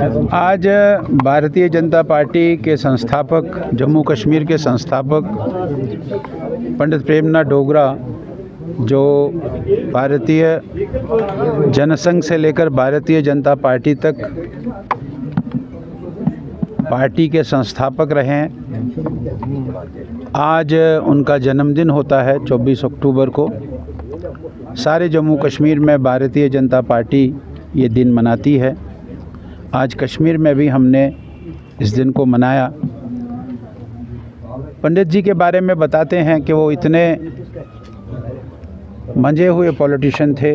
आज भारतीय जनता पार्टी के संस्थापक, जम्मू कश्मीर के संस्थापक पंडित प्रेमनाथ डोगरा, जो भारतीय जनसंघ से लेकर भारतीय जनता पार्टी तक पार्टी के संस्थापक रहे हैं, आज उनका जन्मदिन होता है 24 अक्टूबर को। सारे जम्मू कश्मीर में भारतीय जनता पार्टी ये दिन मनाती है। आज कश्मीर में भी हमने इस दिन को मनाया। पंडित जी के बारे में बताते हैं कि वो इतने मंजे हुए पॉलिटिशियन थे,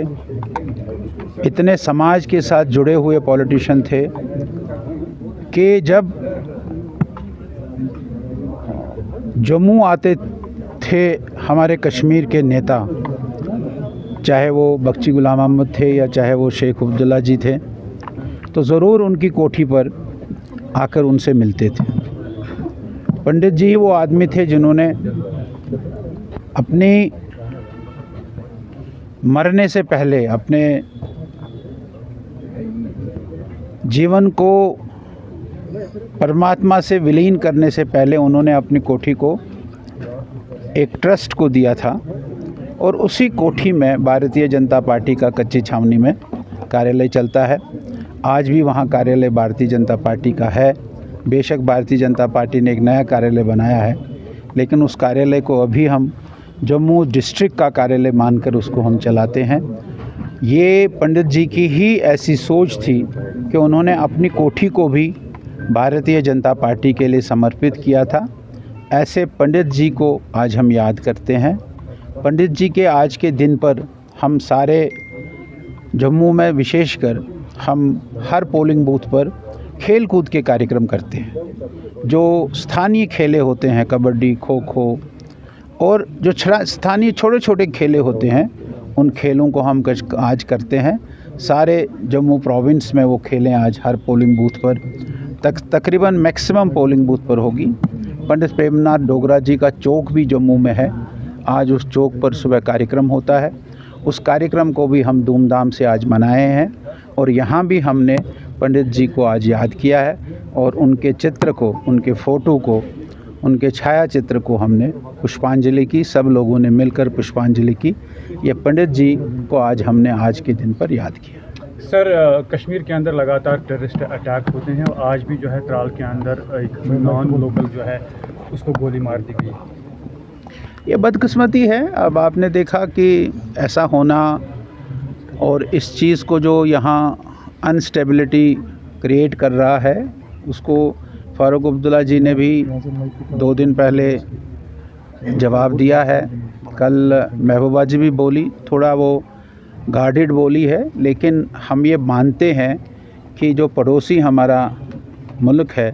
इतने समाज के साथ जुड़े हुए पॉलिटिशियन थे कि जब जम्मू आते थे हमारे कश्मीर के नेता, चाहे वो बख्शी गुलाम अहमद थे या चाहे वो शेख अब्दुल्ला जी थे, तो ज़रूर उनकी कोठी पर आकर उनसे मिलते थे। पंडित जी वो आदमी थे जिन्होंने अपनी मरने से पहले, अपने जीवन को परमात्मा से विलीन करने से पहले उन्होंने अपनी कोठी को एक ट्रस्ट को दिया था और उसी कोठी में भारतीय जनता पार्टी का कच्ची छावनी में कार्यालय चलता है। आज भी वहाँ कार्यालय भारतीय जनता पार्टी का है। बेशक भारतीय जनता पार्टी ने एक नया कार्यालय बनाया है, लेकिन उस कार्यालय को अभी हम जम्मू डिस्ट्रिक्ट का कार्यालय मानकर उसको हम चलाते हैं। ये पंडित जी की ही ऐसी सोच थी कि उन्होंने अपनी कोठी को भी भारतीय जनता पार्टी के लिए समर्पित किया था। ऐसे पंडित जी को आज हम याद करते हैं। पंडित जी के आज के दिन पर हम सारे जम्मू में विशेषकर हम हर पोलिंग बूथ पर खेल कूद के कार्यक्रम करते हैं। जो स्थानीय खेले होते हैं, कबड्डी, खो खो और जो स्थानीय छोटे छोटे खेले होते हैं, उन खेलों को हम आज करते हैं। सारे जम्मू प्रोविंस में वो खेलें आज हर पोलिंग बूथ पर तकरीबन मैक्सिमम पोलिंग बूथ पर होगी। पंडित प्रेमनाथ डोगरा जी का चौक भी जम्मू में है। आज उस चौक पर सुबह कार्यक्रम होता है। उस कार्यक्रम को भी हम धूमधाम से आज मनाए हैं और यहाँ भी हमने पंडित जी को आज याद किया है और उनके चित्र को, उनके फ़ोटो को, उनके छाया चित्र को हमने पुष्पांजलि की। सब लोगों ने मिलकर पुष्पांजलि की। ये पंडित जी को आज हमने आज के दिन पर याद किया। सर, कश्मीर के अंदर लगातार टेररिस्ट अटैक होते हैं और आज भी जो है त्राल के अंदर एक नॉन लोकल जो है उसको गोली मार दी गई। ये बदकिस्मती है। अब आपने देखा कि ऐसा होना और इस चीज़ को जो यहाँ अनस्टेबिलिटी क्रिएट कर रहा है, उसको फ़ारूक अब्दुल्ला जी ने भी 2 दिन पहले जवाब दिया है। कल महबूबा जी भी बोली, थोड़ा वो गार्डेड बोली है, लेकिन हम ये मानते हैं कि जो पड़ोसी हमारा मुल्क है,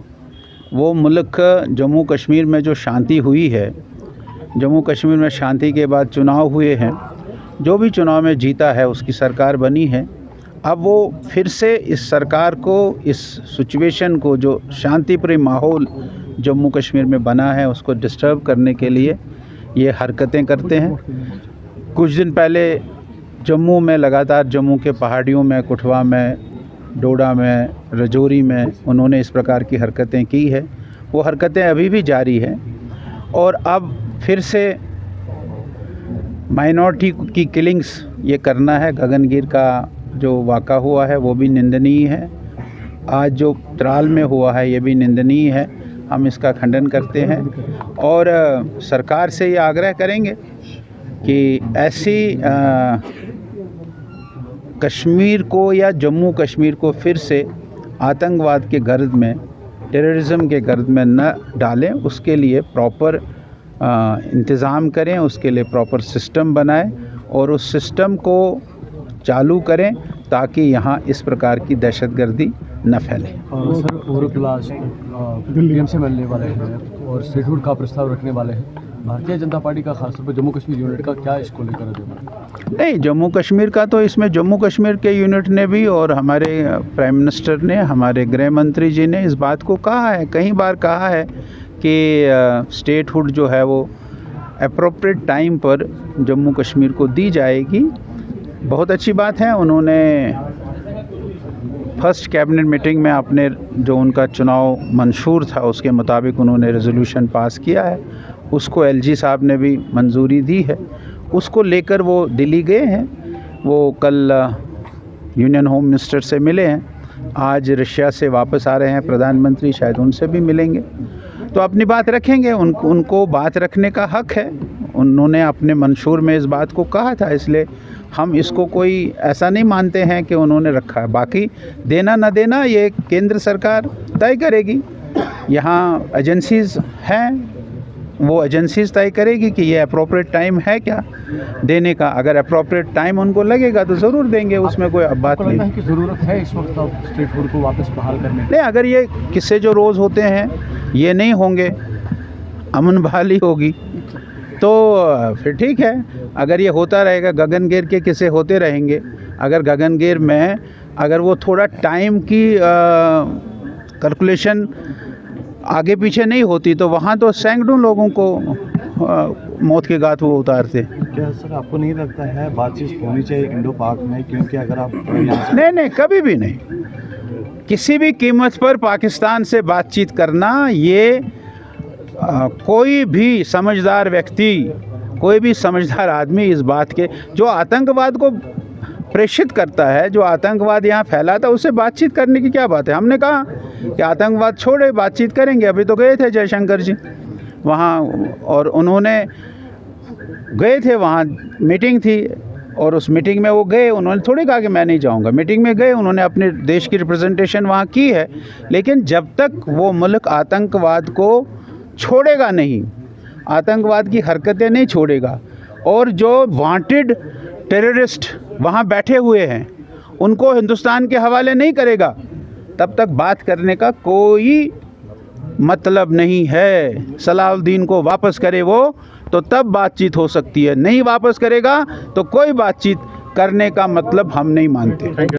वो मुल्क जम्मू कश्मीर में जो शांति हुई है, जम्मू कश्मीर में शांति के बाद चुनाव हुए हैं, जो भी चुनाव में जीता है उसकी सरकार बनी है। अब वो फिर से इस सरकार को, इस सिचुएशन को, जो शांतिप्रिय माहौल जम्मू कश्मीर में बना है, उसको डिस्टर्ब करने के लिए ये हरकतें करते हैं। कुछ दिन पहले जम्मू में लगातार, जम्मू के पहाड़ियों में, कुठवा में, डोडा में, रजौरी में उन्होंने इस प्रकार की हरकतें की है। वो हरकतें अभी भी जारी हैं और अब फिर से माइनॉरिटी की किलिंग्स ये करना है। गगनगिर का जो वाक़ा हुआ है वो भी निंदनीय है। आज जो त्राल में हुआ है ये भी निंदनीय है। हम इसका खंडन करते हैं और सरकार से ये आग्रह करेंगे कि ऐसी कश्मीर को या जम्मू कश्मीर को फिर से आतंकवाद के गर्द में, टेररिज्म के गर्द में न डालें। उसके लिए प्रॉपर इंतज़ाम करें, उसके लिए प्रॉपर सिस्टम बनाएं और उस सिस्टम को चालू करें ताकि यहाँ इस प्रकार की दहशतगर्दी न फैले। सर, पूर्व क्लास पीएम से मिलने वाले हैं और स्टेटहुड का प्रस्ताव रखने वाले हैं। भारतीय जनता पार्टी का खासतौर पर जम्मू कश्मीर यूनिट का क्या इसको लेकर है? नहीं, जम्मू कश्मीर का तो इसमें जम्मू कश्मीर के यूनिट ने भी और हमारे प्राइम मिनिस्टर ने, हमारे गृह मंत्री जी ने इस बात को कहा है, कई बार कहा है कि स्टेटहुड जो है वो एप्रोप्रिएट टाइम पर जम्मू कश्मीर को दी जाएगी। बहुत अच्छी बात है। उन्होंने फर्स्ट कैबिनेट मीटिंग में आपने जो उनका चुनाव मंशूर था उसके मुताबिक उन्होंने रेजोल्यूशन पास किया है, उसको एलजी साहब ने भी मंजूरी दी है। उसको लेकर वो दिल्ली गए हैं। वो कल यूनियन होम मिनिस्टर से मिले हैं, आज रशिया से वापस आ रहे हैं प्रधानमंत्री, शायद उनसे भी मिलेंगे, तो अपनी बात रखेंगे। उनको बात रखने का हक है। उन्होंने अपने मंशूर में इस बात को कहा था, इसलिए हम इसको कोई ऐसा नहीं मानते हैं कि उन्होंने रखा है। बाकी देना न देना ये केंद्र सरकार तय करेगी। यहाँ एजेंसीज़ हैं, वो एजेंसीज़ तय करेगी कि ये अप्रोप्रिएट टाइम है क्या देने का। अगर अप्रोप्रिएट टाइम उनको लगेगा तो ज़रूर देंगे, उसमें कोई अब बात नहीं। कि ज़रूरत है इस वक्त अब स्ट्रीट फूड को वापस बहाल करने? नहीं, अगर ये किस्से जो रोज़ होते हैं ये नहीं होंगे, अमन बहाली होगी, तो फिर ठीक है। अगर ये होता रहेगा, गगनगेर के किस्से होते रहेंगे, अगर गगनगेर में अगर वो थोड़ा टाइम की कैलकुलेशन आगे पीछे नहीं होती तो वहाँ तो सैकड़ों लोगों को मौत के घाट वो उतारते। क्या सर आपको नहीं लगता है बातचीत होनी चाहिए इंडो पाक में? क्योंकि अगर आप नहीं, कभी भी नहीं। किसी भी कीमत पर पाकिस्तान से बातचीत करना, ये कोई भी समझदार व्यक्ति, कोई भी समझदार आदमी इस बात के, जो आतंकवाद को प्रेषित करता है, जो आतंकवाद यहाँ फैलाता है, उससे बातचीत करने की क्या बात है। हमने कहा कि आतंकवाद छोड़े, बातचीत करेंगे। अभी तो गए थे जयशंकर जी वहाँ, और उन्होंने गए थे वहाँ, मीटिंग थी और उस मीटिंग में वो गए। उन्होंने थोड़ी कहा कि मैं नहीं जाऊँगा, मीटिंग में गए, उन्होंने अपने देश की रिप्रेजेंटेशन वहाँ की है। लेकिन जब तक वो मुल्क आतंकवाद को छोड़ेगा नहीं, आतंकवाद की हरकतें नहीं छोड़ेगा, और जो वांटेड टेररिस्ट वहाँ बैठे हुए हैं उनको हिंदुस्तान के हवाले नहीं करेगा, तब तक बात करने का कोई मतलब नहीं है। सलाउद्दीन को वापस करे वो, तो तब बातचीत हो सकती है। नहीं वापस करेगा तो कोई बातचीत करने का मतलब हम नहीं मानते।